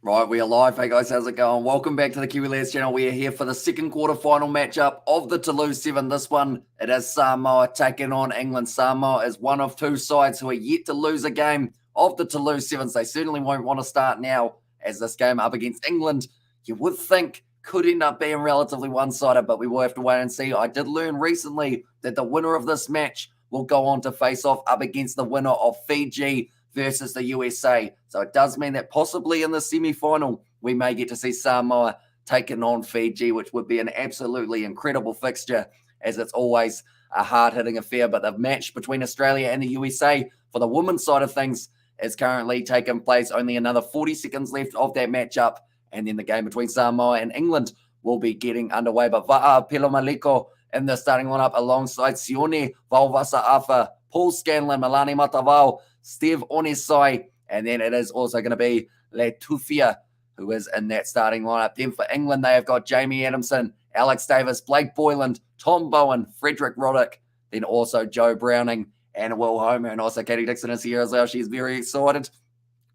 Right, we are live. Hey guys, how's it going? Welcome back to the Kiwi Lads channel. We are here for the second quarterfinal matchup of the Toulouse Seven. This one, it is Samoa taking on England. Samoa is one of two sides who are yet to lose a game of the Toulouse Sevens. They certainly won't want to start now, as this game up against England, you would think could end up being relatively one-sided, but we will have to wait and see. I did learn recently that the winner of this match will go on to face off up against the winner of Fiji versus the USA. So it does mean that possibly in the semi-final, we may get to see Samoa taking on Fiji, which would be an absolutely incredible fixture, as it's always a hard-hitting affair. But the match between Australia and the USA for the women's side of things is currently taking place. Only another 40 seconds left of that matchup, and then the game between Samoa and England will be getting underway. But Va'a Pilomaliko in the starting lineup alongside Sione Vauvasa-Afa, Paul Scanlon, Milani Matavao, Steve Onisai, and then it is also going to be Letufia, who is in that starting lineup. Then for England, they have got Jamie Adamson, Alex Davis, Blake Boyland, Tom Bowen, Frederick Roddick, then also Joe Browning and Will Homer, and also Katie Dixon is here as well. She's very excited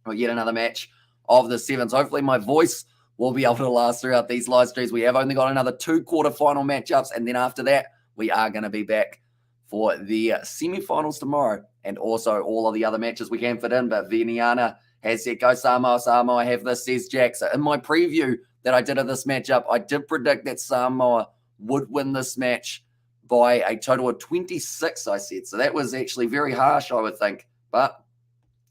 for yet another match of the Sevens. Hopefully my voice will be able to last throughout these live streams. We have only got another 2 quarterfinal matchups, and then after that, we are going to be back for the semi-finals tomorrow, and also all of the other matches we can fit in. But Viviana has said, go Samoa, Samoa, have this, says Jack. So in my preview that I did of this matchup, I did predict that Samoa would win this match by a total of 26, I said. So that was actually very harsh, I would think. But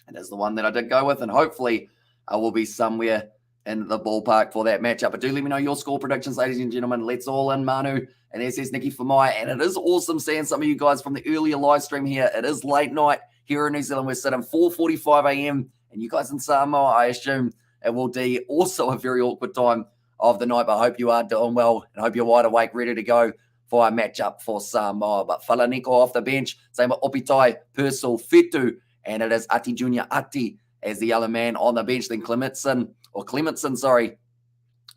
it is the one that I did go with, and hopefully I will be somewhere in the ballpark for that matchup. But do let me know your score predictions, ladies and gentlemen. Let's all in, Manu. And there says Nikki Famai. And it is awesome seeing some of you guys from the earlier live stream here. It is late night here in New Zealand. We're sitting 4:45 a.m. And you guys in Samoa, I assume it will be also a very awkward time of the night. But I hope you are doing well and I hope you're wide awake, ready to go for a matchup for Samoa. But Falaniko off the bench. Same with Opitai, Purcell, Fetu. And it is Ati Junior Ati as the other man on the bench. Then Clementson,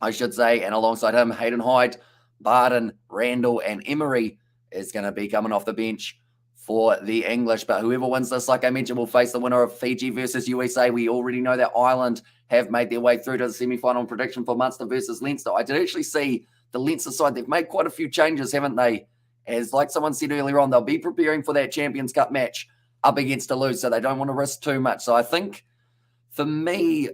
I should say. And alongside him, Hayden Hyde, Barden, Randall, and Emery is going to be coming off the bench for the English. But whoever wins this, like I mentioned, will face the winner of Fiji versus USA. We already know that Ireland have made their way through to the semi-final prediction for Munster versus Leinster. I did actually see the Leinster side. They've made quite a few changes, haven't they? As like someone said earlier on, they'll be preparing for that Champions Cup match up against Toulouse, so they don't want to risk too much. So I think for me,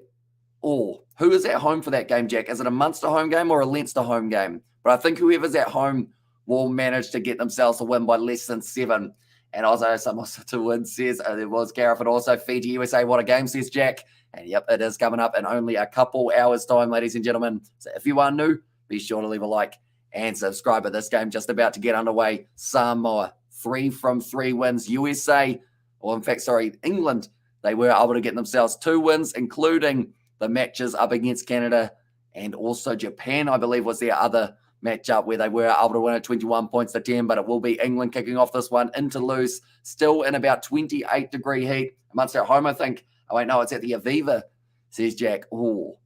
who is at home for that game, Jack? Is it a Munster home game or a Leinster home game? But I think whoever's at home will manage to get themselves a win by less than 7. And also, someone to win says, there was Gareth, and also Fiji, USA, what a game, says Jack. And yep, it is coming up in only a couple hours' time, ladies and gentlemen. So if you are new, be sure to leave a like and subscribe. But this game just about to get underway. Samoa, 3 from 3 wins. USA, England, they were able to get themselves 2 wins, including the matches up against Canada and also Japan, I believe, was their other matchup where they were able to win at 21 points to 10. But it will be England kicking off this one in Toulouse, still in about 28-degree heat. Munster at home, I think. Oh, wait, no, it's at the Aviva, says Jack. So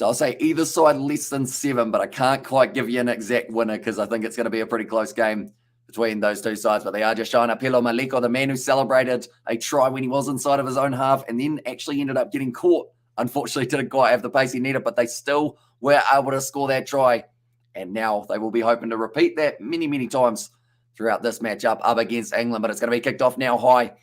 I'll say either side less than 7, but I can't quite give you an exact winner because I think it's going to be a pretty close game between those two sides. But they are just showing up Pelo Maliko, the man who celebrated a try when he was inside of his own half and then actually ended up getting caught. Unfortunately, didn't quite have the pace he needed, but they still were able to score that try. And now they will be hoping to repeat that many, many times throughout this matchup up against England. But it's going to be kicked off now high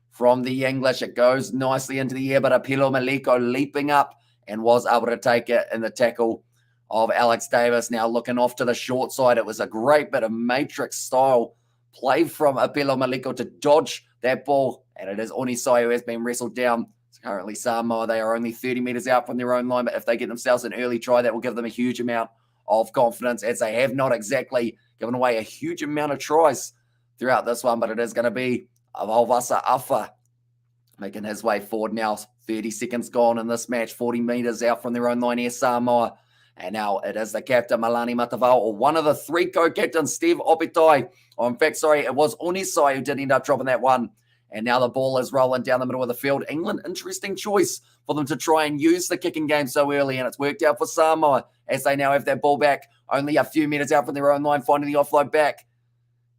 from the English. It goes nicely into the air, but Apelo Maliko leaping up and was able to take it in the tackle of Alex Davis. Now looking off to the short side. It was a great bit of matrix style play from Apelo Maliko to dodge that ball. And it is Onisai who has been wrestled down. It's currently Samoa. They are only 30 meters out from their own line. But if they get themselves an early try, that will give them a huge amount of confidence, as they have not exactly given away a huge amount of tries throughout this one. But it is going to be Vauvasa-Afa making his way forward now. 30 seconds gone in this match. 40 meters out from their own line here, Samoa. And now it is the captain, Milani Matavao, or one of the 3 co-captains, Steve Opitai. It was Onisai who did end up dropping that one. And now the ball is rolling down the middle of the field. England, interesting choice for them to try and use the kicking game so early. And it's worked out for Samoa as they now have that ball back only a few meters out from their own line, finding the offload back.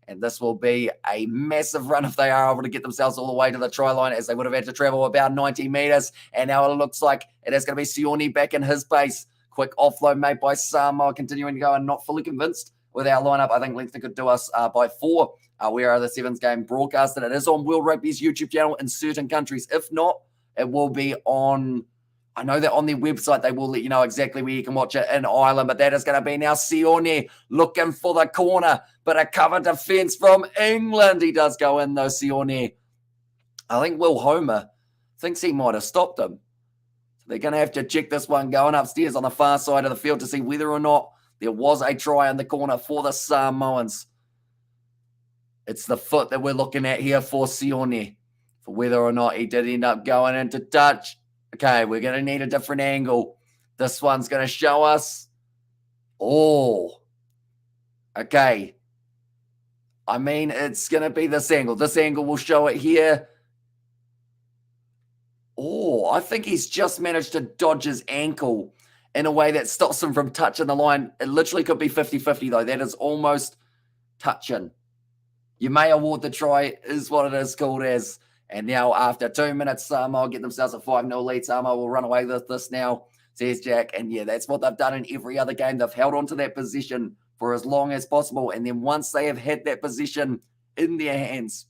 And this will be a massive run if they are able to get themselves all the way to the try line, as they would have had to travel about 90 meters. And now it looks like it is going to be Sione back in his base. Quick offload made by Samoa, continuing to go, and not fully convinced with our lineup. I think Leinster could do us by 4. We are the Sevens game broadcasted. It is on World Rugby's YouTube channel in certain countries. If not, it will be on... I know that on their website, they will let you know exactly where you can watch it in Ireland, but that is going to be now Sione looking for the corner, but a cover defense from England. He does go in though, Sione. I think Will Homer thinks he might have stopped him. So they're going to have to check this one going upstairs on the far side of the field to see whether or not there was a try in the corner for the Samoans. It's the foot that we're looking at here for Sione, for whether or not he did end up going into touch. Okay, we're going to need a different angle. This one's going to show us. Oh. Okay. I mean, it's going to be this angle. This angle will show it here. Oh, I think he's just managed to dodge his ankle in a way that stops him from touching the line. It literally could be 50-50, though. That is almost touching. You may award the try, is what it is called as. And now, after 2 minutes, Samoa get themselves a 5-0 lead. Samoa will run away with this now, says Jack. And yeah, that's what they've done in every other game. They've held on to that position for as long as possible. And then once they have had that position in their hands,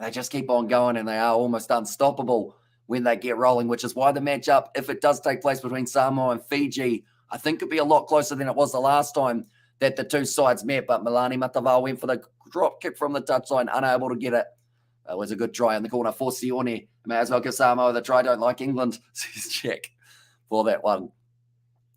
they just keep on going, and they are almost unstoppable when they get rolling, which is why the matchup, if it does take place between Samoa and Fiji, I think could be a lot closer than it was the last time that the two sides met. But Milani Matavao went for the drop kick from the touchline, unable to get it. It was a good try in the corner for Sione. May as well give Samoa the try. Don't like England, says Jack, for that one.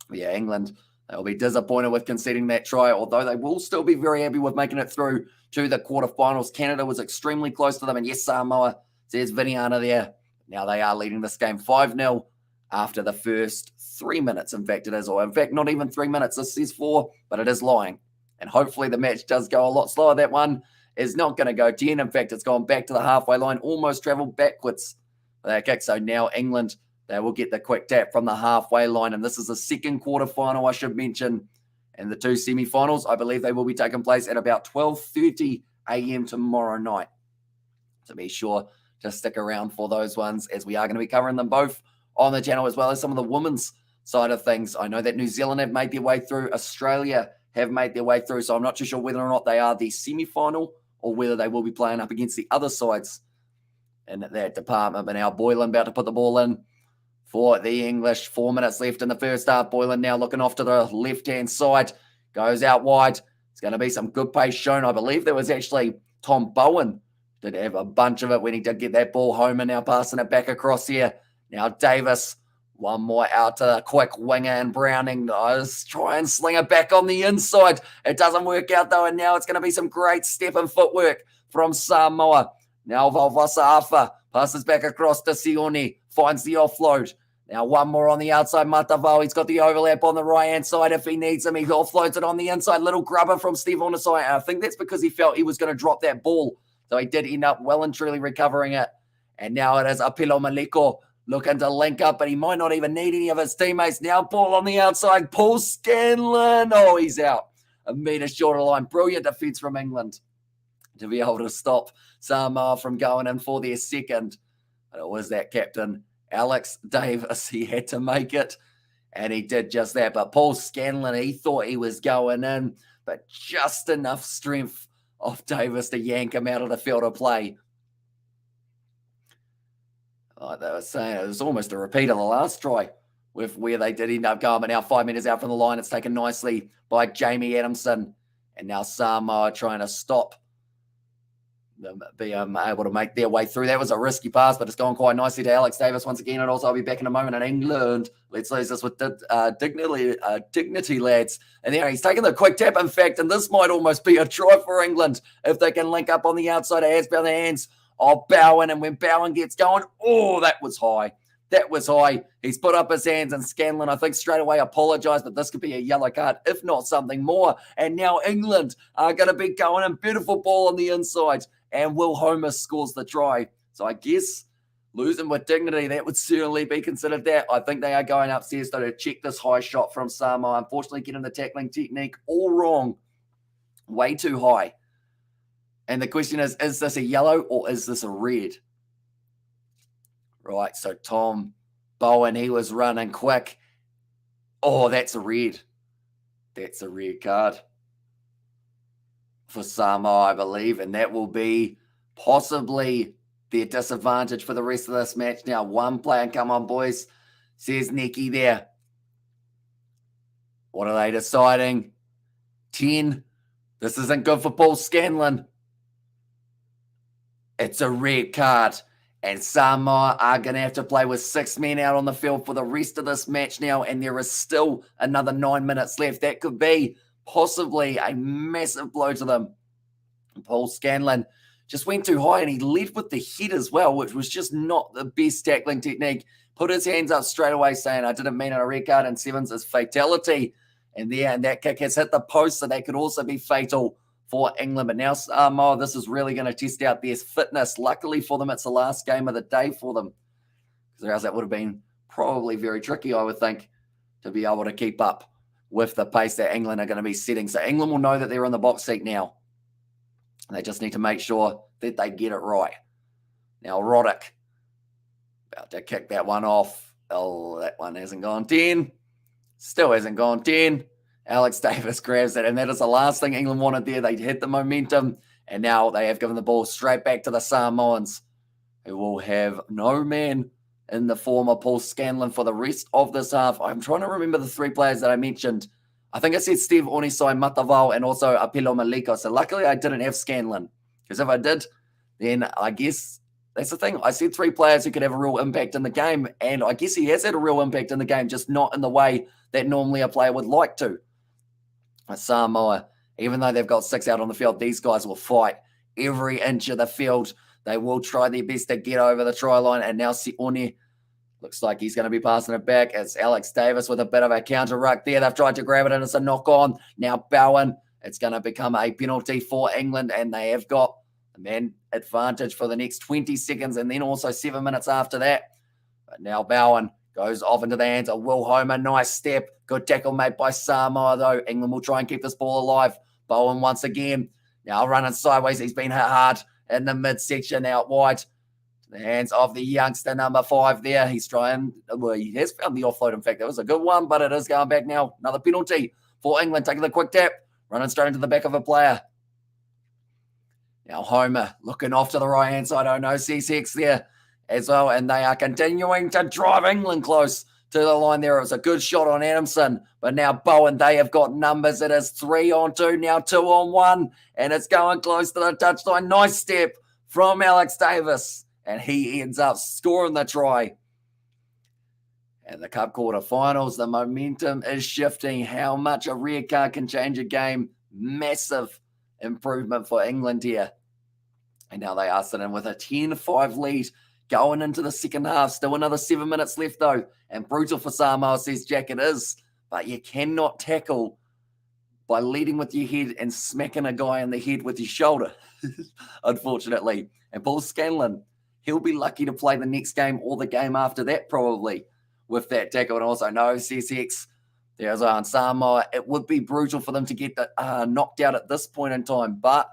But yeah, England, they'll be disappointed with conceding that try, although they will still be very happy with making it through to the quarterfinals. Canada was extremely close to them, and yes, Samoa, says Viniana there. Now they are leading this game 5-0 after the first 3 minutes. In fact, it is, or in fact, not even 3 minutes. This says 4, but it is lying. And hopefully the match does go a lot slower. That one is not going to go 10. In fact, it's gone back to the halfway line, almost traveled backwards for that kick. So now England, they will get the quick tap from the halfway line. And this is the second quarterfinal, I should mention. And the two semi-finals, I believe they will be taking place at about 12:30 a.m. tomorrow night. So be sure to stick around for those ones, as we are going to be covering them both on the channel, as well as some of the women's side of things. I know that New Zealand have made their way through. Australia have made their way through. So I'm not too sure whether or not they are the semi-final or whether they will be playing up against the other sides in that department. But now Boylan about to put the ball in for the English. 4 minutes left in the first half. Boylan now looking off to the left-hand side. Goes out wide. It's going to be some good pace shown. I believe there was actually Tom Bowen did have a bunch of it when he did get that ball home, and now passing it back across here. Now Davis, one more out to the quick winger, and Browning does try and sling it back on the inside. It doesn't work out though, and now it's going to be some great step and footwork from Samoa. Now Valvasa passes back across to Sione, finds the offload. Now one more on the outside, Matavao. He's got the overlap on the right-hand side if he needs him. He offloads it on the inside. Little grubber from Steve on the side. I think that's because he felt he was going to drop that ball. So he did end up well and truly recovering it. And now it is Apilo Maliko looking to link up, but he might not even need any of his teammates. Now ball on the outside. Paul Scanlon. Oh, he's out. A metre shorter line. Brilliant defence from England to be able to stop Samoa from going in for their second. But it was that captain, Alex Davis. He had to make it, and he did just that. But Paul Scanlon, he thought he was going in, but just enough strength of Davis to yank him out of the field of play. Like they were saying, it was almost a repeat of the last try with where they did end up going. But now 5 meters out from the line, it's taken nicely by Jamie Adamson. And now Samoa trying to stop them being able to make their way through. That was a risky pass, but it's gone quite nicely to Alex Davis once again. And also, I'll be back in a moment in England. Let's lose this with dignity, lads. And there he's taking the quick tap, in fact, and this might almost be a try for England if they can link up on the outside. It has bound the hands of Bowen, and when Bowen gets going, oh, that was high. That was high. He's put up his hands, and Scanlon, I think, straight away apologised, but this could be a yellow card, if not something more. And now England are going to be going in. Beautiful ball on the inside, and Will Homer scores the try. So I guess losing with dignity, that would certainly be considered that. I think they are going upstairs though to check this high shot from Samoa. Unfortunately, getting the tackling technique all wrong. Way too high. And the question is this a yellow or is this a red? Right, so Tom Bowen, he was running quick. Oh, that's a red. That's a red card for Samoa, I believe, and that will be possibly their disadvantage for the rest of this match. Now, one player, come on, boys, says Nicky there. What are they deciding? 10. This isn't good for Paul Scanlon. It's a red card. And Samoa are going to have to play with 6 men out on the field for the rest of this match now. And there is still another 9 minutes left. That could be possibly a massive blow to them. Paul Scanlon just went too high and he led with the head as well, which was just not the best tackling technique. Put his hands up straight away saying, I didn't mean it, a red card, and Sevens is fatality. And that kick has hit the post, so that could also be fatal for England. But now Samoa, this is really going to test out their fitness. Luckily for them, it's the last game of the day for them. Because else that would have been probably very tricky, I would think, to be able to keep up with the pace that England are going to be setting. So England will know that they're in the box seat now. They just need to make sure that they get it right. Now Roddick, about to kick that one off. Oh, that one hasn't gone 10. Still hasn't gone 10. Alex Davis grabs it, and that is the last thing England wanted there. They hit the momentum, and now they have given the ball straight back to the Samoans, who will have no man in the form of Paul Scanlon for the rest of this half. I'm trying to remember the 3 players that I mentioned. I think I said Steve Onisai Mataval and also Apelo Maliko. So luckily I didn't have Scanlon, because if I did, then I guess that's the thing. I said 3 players who could have a real impact in the game, and I guess he has had a real impact in the game, just not in the way that normally a player would like to. Samoa, even though they've got 6 out on the field, these guys will fight every inch of the field. They will try their best to get over the try line, and now Sione looks like he's going to be passing it back. It's Alex Davis with a bit of a counter ruck there. They've tried to grab it, and it's a knock on. Now Bowen, it's going to become a penalty for England, and they have got the man advantage for the next 20 seconds, and then also 7 minutes after that. But now Bowen goes off into the hands of Will Homer. Nice step. Good tackle made by Samoa, though. England will try and keep this ball alive. Bowen once again. Now running sideways. He's been hit hard in the midsection out wide. To the hands of the youngster, number 5 there. He's trying. Well, he has found the offload. In fact, that was a good one, but it is going back now. Another penalty for England. Taking the quick tap. Running straight into the back of a player. Now Homer looking off to the right-hand side. Oh, no, C6 there as well, and they are continuing to drive England close to the line there. It was a good shot on Adamson, but now Bowen, they have got numbers. It is 3 on 2, now 2 on 1, and it's going close to the touchline. Nice step from Alex Davis, and he ends up scoring the try. And the Cup quarterfinals, the momentum is shifting. How much a red card can change a game? Massive improvement for England here. And now they are sitting with a 10-5 lead going into the second half. Still another 7 minutes left, though. And brutal for Samoa, says Jack, it is. But you cannot tackle by leading with your head and smacking a guy in the head with your shoulder, unfortunately. And Paul Scanlon, he'll be lucky to play the next game or the game after that, probably, with that tackle. And also, no, CSX, there's on Samoa. It would be brutal for them to get knocked out at this point in time. But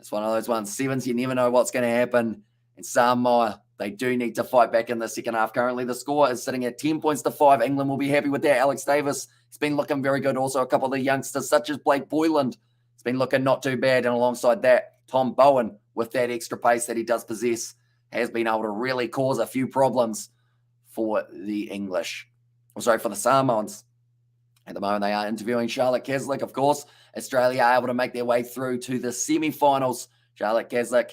it's one of those ones. Sevens, you never know what's going to happen. And Samoa, they do need to fight back in the second half. Currently, the score is sitting at 10 points to 5. England will be happy with that. Alex Davis, he's been looking very good. Also, a couple of the youngsters, such as Blake Boyland, it's been looking not too bad. And alongside that, Tom Bowen, with that extra pace that he does possess, has been able to really cause a few problems for the English. For the Samoans. At the moment, they are interviewing Charlotte Caslick, of course. Australia are able to make their way through to the semi-finals. Charlotte Caslick.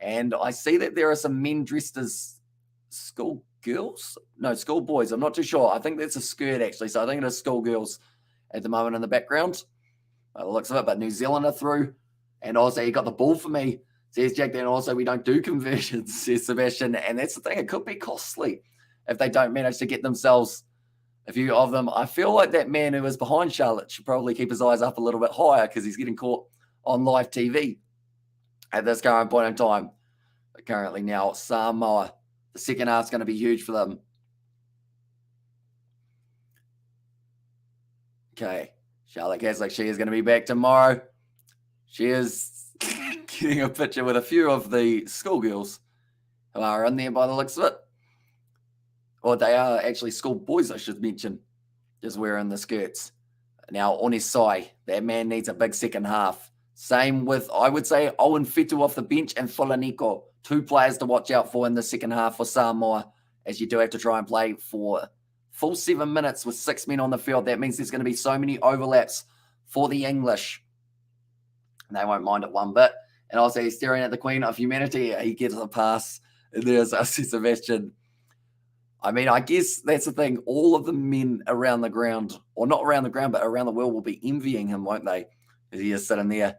And I see that there are some men dressed as schoolgirls. No, schoolboys. I'm not too sure. I think that's a skirt, actually. So I think it is schoolgirls at the moment in the background. By the looks of it. But New Zealand are through. And also, you got the ball for me, says Jack. Then also, we don't do conversions, says Sebastian. And that's the thing. It could be costly if they don't manage to get themselves a few of them. I feel like that man who was behind Charlotte should probably keep his eyes up a little bit higher because he's getting caught on live TV at this current point in time. But currently now, Samoa, the second half is going to be huge for them. Okay, Charlotte Caslick, she is going to be back tomorrow. She is getting a picture with a few of the schoolgirls who are in there by the looks of it. Or they are actually schoolboys, I should mention, just wearing the skirts. Now, Onisai, that man needs a big second half. Same with, I would say, Owen Fetu off the bench and Fulaniko. 2 players to watch out for in the second half for Samoa, as you do have to try and play for full 7 minutes with 6 men on the field. That means there's going to be so many overlaps for the English. And they won't mind it one bit. And also, he's staring at the Queen of Humanity. He gets a pass. And there's Sebastian. I mean, I guess that's the thing. All of the men around the ground, or not around the ground, but around the world will be envying him, won't they? As he is sitting there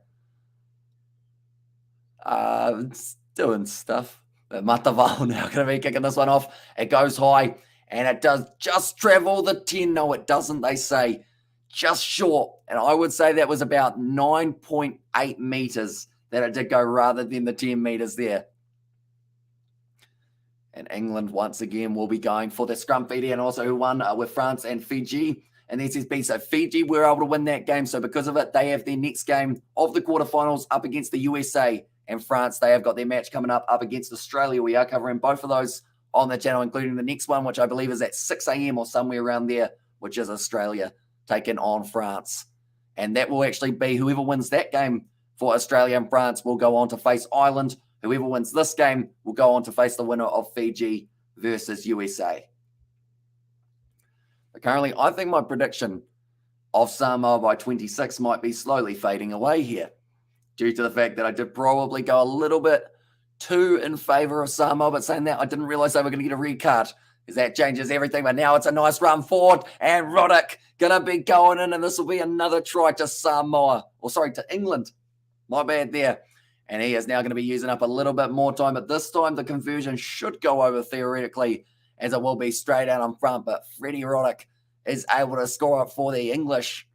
doing stuff. But Matavao now going to be kicking this one off. It goes high, and it does just travel the 10. No, it doesn't, they say. Just short. And I would say that was about 9.8 meters that it did go rather than the 10 meters there. And England, once again, will be going for the scrum Fiji, and also who won with France and Fiji. And this is B. So Fiji were able to win that game. So because of it, they have their next game of the quarterfinals up against the USA. And France, they have got their match coming up against Australia. We are covering both of those on the channel, including the next one, which I believe is at 6 a.m. or somewhere around there, which is Australia taking on France. And that will actually be whoever wins that game for Australia and France will go on to face Ireland. Whoever wins this game will go on to face the winner of Fiji versus USA. But currently, I think my prediction of Samoa by 26 might be slowly fading away here, due to the fact that I did probably go a little bit too in favour of Samoa. But saying that, I didn't realise they were going to get a red card, because that changes everything. But now it's a nice run forward, and Roddick going to be going in, and this will be another try to Samoa, or sorry, to England. My bad there. And he is now going to be using up a little bit more time. But this time, the conversion should go over theoretically, as it will be straight out on front. But Freddie Roddick is able to score up for the English.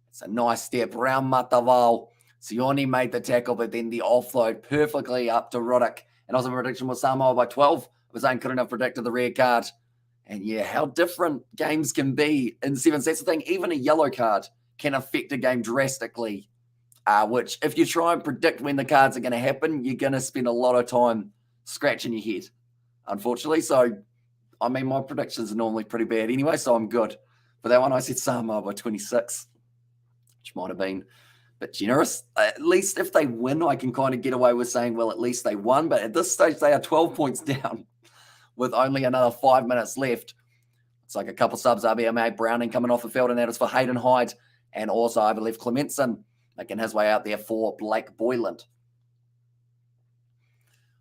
It's a nice step round Matavao. Sione made the tackle, but then the offload perfectly up to Roddick. And also, my prediction was Samoa by 12. I was saying couldn't have predicted the red card. And yeah, how different games can be in sevens. That's the thing. Even a yellow card can affect a game drastically. Which, if you try and predict when the cards are going to happen, you're going to spend a lot of time scratching your head, unfortunately. So, I mean, my predictions are normally pretty bad anyway, so I'm good. For that one, I said Samoa by 26, which might have been a bit generous. At least if they win, I can kind of get away with saying, well, at least they won. But at this stage, they are 12 points down with only another 5 minutes left. It's like a couple subs, RBMA Browning coming off the field, and that is for Hayden Hyde. And also, I believe, Clementson making his way out there for Blake Boyland.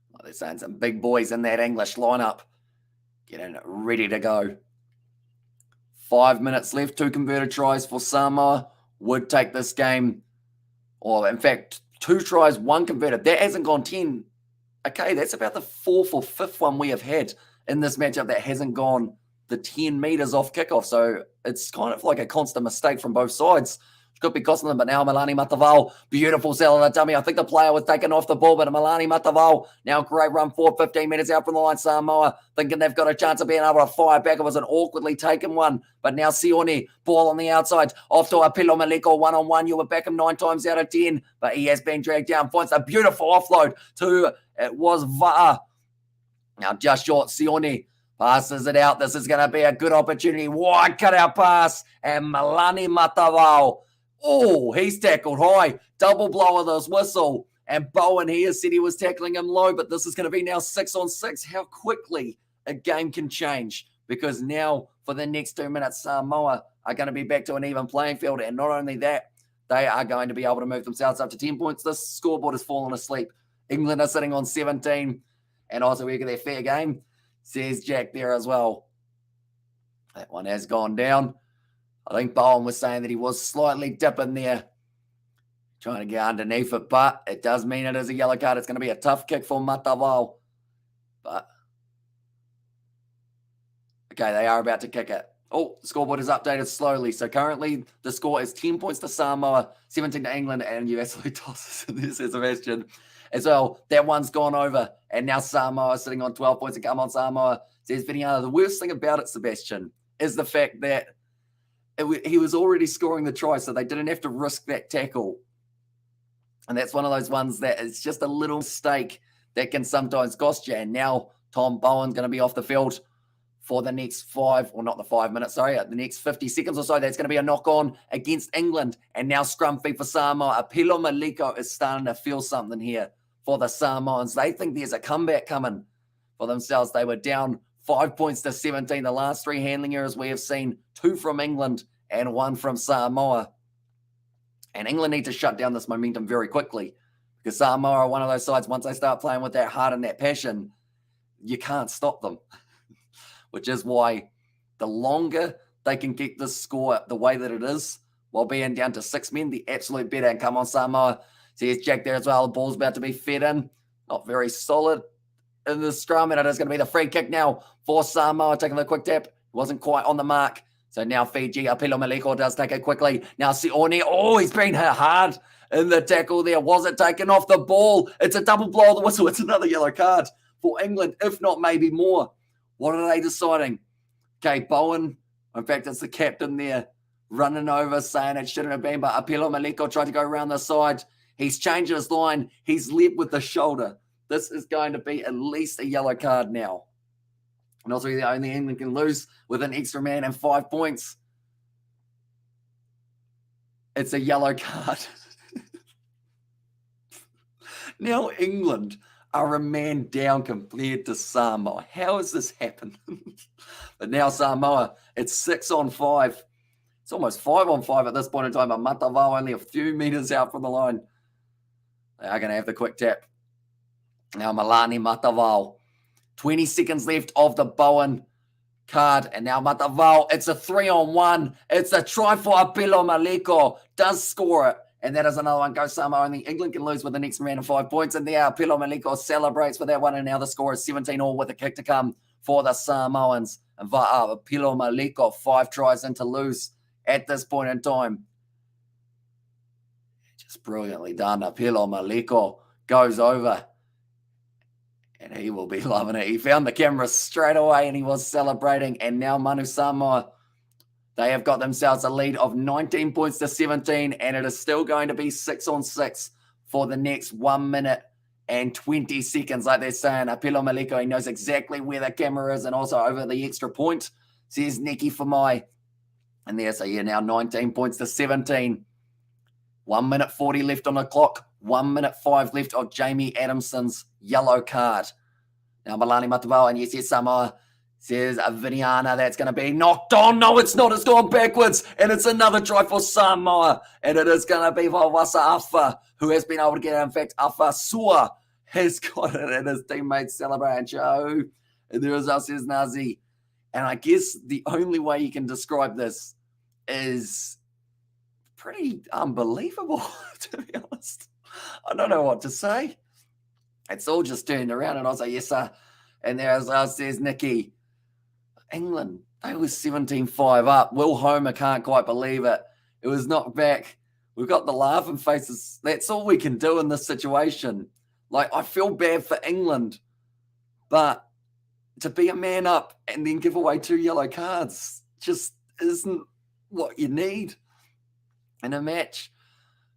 Well, they're saying some big boys in that English lineup. Getting ready to go. 5 minutes left. 2 converted tries for Samoa. Would take this game. Or, in fact, 2 tries, 1 converted. That hasn't gone 10. Okay, that's about the 4th or 5th one we have had in this matchup that hasn't gone the 10 meters off kickoff. So it's kind of like a constant mistake from both sides. Could be costing them, but now Milani Matavao, beautiful sell on the dummy. I think the player was taken off the ball, but Milani Matavao, now great run forward, 15 minutes out from the line. Samoa thinking they've got a chance of being able to fire back. It was an awkwardly taken one, but now Sione, ball on the outside, off to Apilo Maleko, 1-on-1. You were back him 9 times out of 10, but he has been dragged down. Finds a beautiful offload to, it was Va'a. Now just short, Sione passes it out. This is going to be a good opportunity. Wide cutout pass, and Milani Matavao. Oh, he's tackled high. Double blow of this whistle. And Bowen here said he was tackling him low, but this is going to be now 6-on-6. How quickly a game can change. Because now, for the next 2 minutes, Samoa are going to be back to an even playing field. And not only that, they are going to be able to move themselves up to 10 points. This scoreboard has fallen asleep. England are sitting on 17. And also, we get their fair game, says Jack there as well. That one has gone down. I think Bowen was saying that he was slightly dipping there, trying to get underneath it, but it does mean it is a yellow card. It's going to be a tough kick for Matavao. But, okay, they are about to kick it. Oh, the scoreboard is updated slowly. So currently the score is 10 points to Samoa, 17 to England, and you absolutely tosses in this, says Sebastian. As well, that one's gone over, and now Samoa is sitting on 12 points. And come on, Samoa, says Viniana. The worst thing about it, Sebastian, is the fact that he was already scoring the try, so they didn't have to risk that tackle And that's one of those ones that it's just a little mistake that can sometimes cost you. And now Tom Bowen's going to be off the field for the next the next 50 seconds or so. That's going to be a knock-on against England. And now scrum feed for Samoa. Apilo Maliko is starting to feel something here for the Samoans. They think there's a comeback coming for themselves. They were down 5 points to 17. The last 3 handling errors we have seen, 2 from England and 1 from Samoa. And England need to shut down this momentum very quickly, because Samoa are one of those sides, once they start playing with that heart and that passion, you can't stop them. Which is why the longer they can keep this score the way that it is, while being down to 6 men, the absolute better. And come on, Samoa. See, it's Jack there as well. The ball's about to be fed in. Not very solid in the scrum, and it is going to be the free kick now for Samoa, taking the quick tap. Wasn't quite on the mark. So now Fiji, Apilo Maliko does take it quickly. Now Sione, he's been hit hard in the tackle there. Was it taken off the ball? It's a double blow of the whistle. It's another yellow card for England, if not maybe more. What are they deciding? Okay, Bowen, in fact, it's the captain there, running over, saying it shouldn't have been, but Apilo Maliko tried to go around the side. He's changed his line. He's led with the shoulder. This is going to be at least a yellow card now. And also, the only England can lose with an extra man and 5 points. It's a yellow card. Now England are a man down compared to Samoa. How has this happened? But now Samoa, it's 6 on 5. It's almost 5 on 5 at this point in time. But Matavao only a few meters out from the line. They are going to have the quick tap. Now Malani Matavao. 20 seconds left of the Bowen card. And now Matavao, it's a 3-on-1. It's a try for Apilo Maliko. Does score it. And that is another one. Go Samoa. Only England can lose with an extra man of 5 points. And there, Apilo Maliko celebrates for that one. And now the score is 17-all with a kick to come for the Samoans. And Apilo Maliko, 5 tries in to lose at this point in time. Just brilliantly done. Apilo Maliko goes over. And he will be loving it. He found the camera straight away and he was celebrating. And now Manu Samoa, they have got themselves a lead of 19 points to 17. And it is still going to be 6 on 6 for the next 1 minute and 20 seconds. Like they're saying, Apilo Maliko, he knows exactly where the camera is and also over the extra point. Says Neki Famai. And there, so yeah, now 19 points to 17. 1 minute 40 left on the clock. 1 minute 5 left of Jamie Adamson's yellow card. Now Malani Matavao, and yes, Samoa says Viniana, that's going to be knocked on. No, it's not. It's gone backwards. And it's another try for Samoa. And it is going to be Vawasa Afa, who has been able to get it. In fact, Afa Sua has got it, and his teammates celebrate. Joe. And there is us, says Nazi. And I guess the only way you can describe this is pretty unbelievable, to be honest. I don't know what to say. It's all just turned around, and I was like, yes, sir. And there, as says Nikki, England, they were 17-5 up. Will Homer can't quite believe it. It was knocked back. We've got the laughing faces. That's all we can do in this situation. Like, I feel bad for England, but to be a man up and then give away 2 yellow cards just isn't what you need in a match.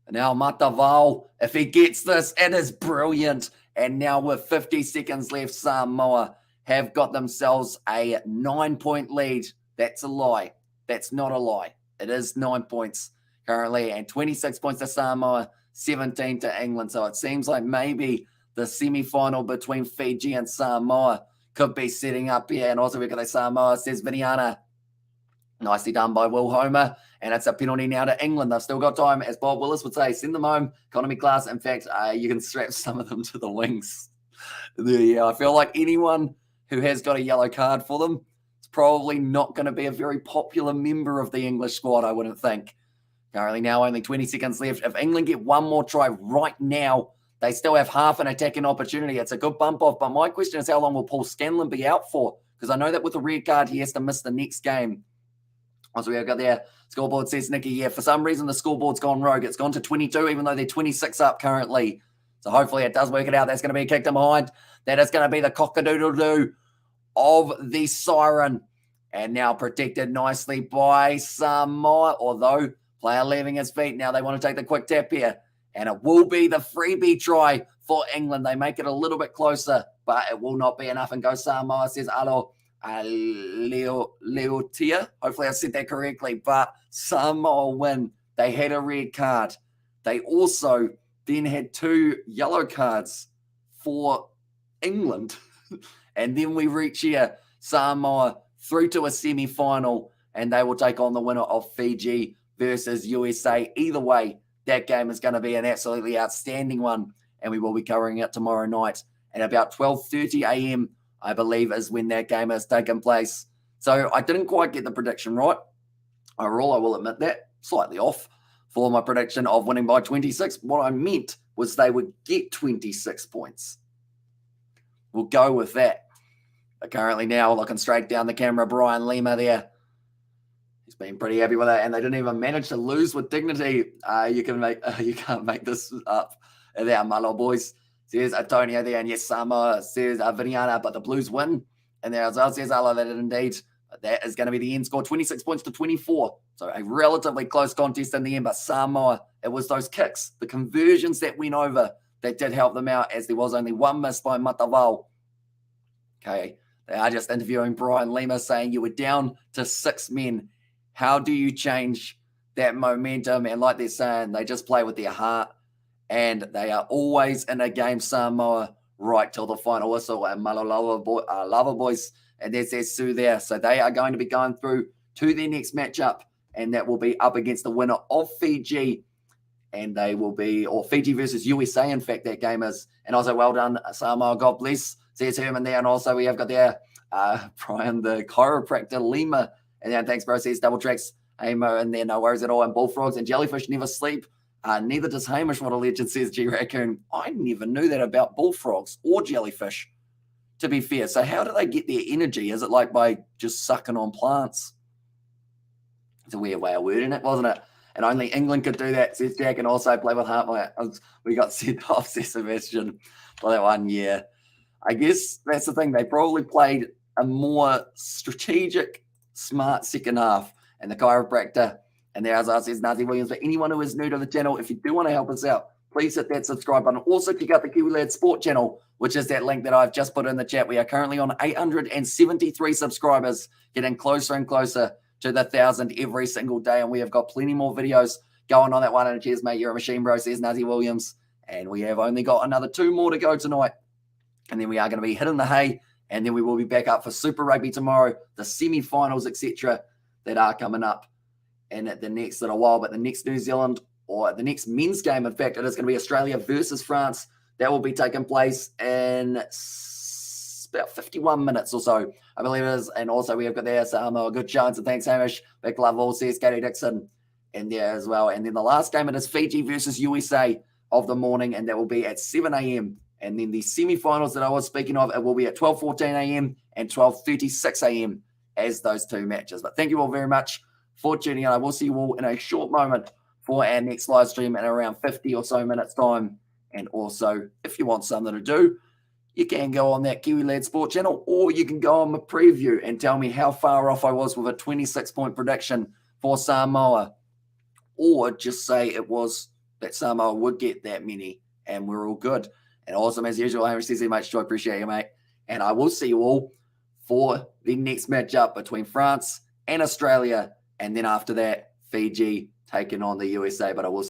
And now Matavao, if he gets this, it is brilliant. And now with 50 seconds left, Samoa have got themselves a 9-point lead. That's a lie. That's not a lie. It is 9 points currently, and 26 points to Samoa, 17 to England. So it seems like maybe the semi-final between Fiji and Samoa could be setting up here. And also we've got a Samoa, says Viniana. Nicely done by Will Homer. And it's a penalty now to England. They've still got time, as Bob Willis would say. Send them home, economy class. In fact, you can strap some of them to the wings. Yeah, I feel like anyone who has got a yellow card for them, it's probably not going to be a very popular member of the English squad, I wouldn't think. Currently now only 20 seconds left. If England get one more try right now, they still have half an attacking opportunity. It's a good bump off. But my question is, how long will Paul Scanlon be out for? Because I know that with a red card, he has to miss the next game. So we got there. Scoreboard says, Nikki, yeah, for some reason the scoreboard's gone rogue. It's gone to 22, even though they're 26 up currently. So hopefully it does work it out. That's going to be kicked in behind. That is going to be the cock-a-doodle-doo of the siren. And now protected nicely by Samoa, although player leaving his feet. Now they want to take the quick tap here. And it will be the freebie try for England. They make it a little bit closer, but it will not be enough. And go Samoa, says Alo Leotia. Hopefully I said that correctly. But Samoa win. They had a red card. They also then had 2 yellow cards for England. And then we reach here, Samoa through to a semi-final, and they will take on the winner of Fiji versus USA. Either way, that game is going to be an absolutely outstanding one, and we will be covering it tomorrow night at about 12:30 a.m., I believe, is when that game has taken place. So I didn't quite get the prediction right. Overall, I will admit that, slightly off for my prediction of winning by 26. What I meant was they would get 26 points. We'll go with that. But currently now, looking straight down the camera, Brian Lima there. He's been pretty happy with that, and they didn't even manage to lose with dignity. You can't make this up. There, Malo boys. Says Antonio there, and yes, Samoa says Viniana, but the Blues win. And there as well says Alo that indeed. That is going to be the end score, 26 points to 24. So a relatively close contest in the end, but Samoa, it was those kicks, the conversions that went over that did help them out, as there was only one miss by Matavao. Okay, they are just interviewing Brian Lima, saying you were down to 6 men. How do you change that momentum? And like they're saying, they just play with their heart, and they are always in a game, Samoa, right till the final whistle. And Lava boys, and there's Sue there. So they are going to be going through to their next matchup, and that will be up against the winner of Fiji. And they will be, or Fiji versus USA, in fact, that game is. And also, well done, Samoa, God bless. Says Herman there. And also, we have got there Brian, the chiropractor, Lima. And then thanks, bro, says double tracks, Amo, and there, no worries at all. And bullfrogs and jellyfish never sleep. Neither does Hamish, what a legend, says G Raccoon. I never knew that about bullfrogs or jellyfish, to be fair. So how do they get their energy? Is it like by just sucking on plants? It's a weird way of wording it, wasn't it? And only England could do that, says Jack, and also play with heart. We got sent off, says Sebastian, for that one year. I guess that's the thing. They probably played a more strategic, smart second half. And the chiropractor, and there, as I says, Nazi Williams. For anyone who is new to the channel, if you do want to help us out, please hit that subscribe button. Also, check out the Kiwi Lad Sport channel, which is that link that I've just put in the chat. We are currently on 873 subscribers, getting closer and closer to the 1,000 every single day. And we have got plenty more videos going on that one. And cheers, mate. You're a machine, bro, says Nazi Williams. And we have only got another 2 more to go tonight. And then we are going to be hitting the hay. And then we will be back up for Super Rugby tomorrow, the semi-finals, etc., that are coming up in the next little while. But the next New Zealand, or the next men's game, in fact, it is going to be Australia versus France. That will be taking place in about 51 minutes or so, I believe it is. And also we have got there Samoa, a good chance. And thanks, Hamish. Big love all, says Katie Dixon in there as well. And then the last game, it is Fiji versus USA of the morning, and that will be at 7 a.m. And then the semi-finals that I was speaking of, it will be at 12:14 a.m. and 12:36 a.m. as those 2 matches. But thank you all very much for tuning in. I will see you all in a short moment for our next live stream in around 50 or so minutes time. And also, if you want something to do, you can go on that Kiwi Lad Sport channel, or you can go on my preview and tell me how far off I was with a 26-point prediction for Samoa, or just say it was that Samoa would get that many and we're all good. And awesome as usual, Hamish says, mate, I appreciate you, mate. And I will see you all for the next matchup between France and Australia. And then after that, Fiji taking on the USA. But I will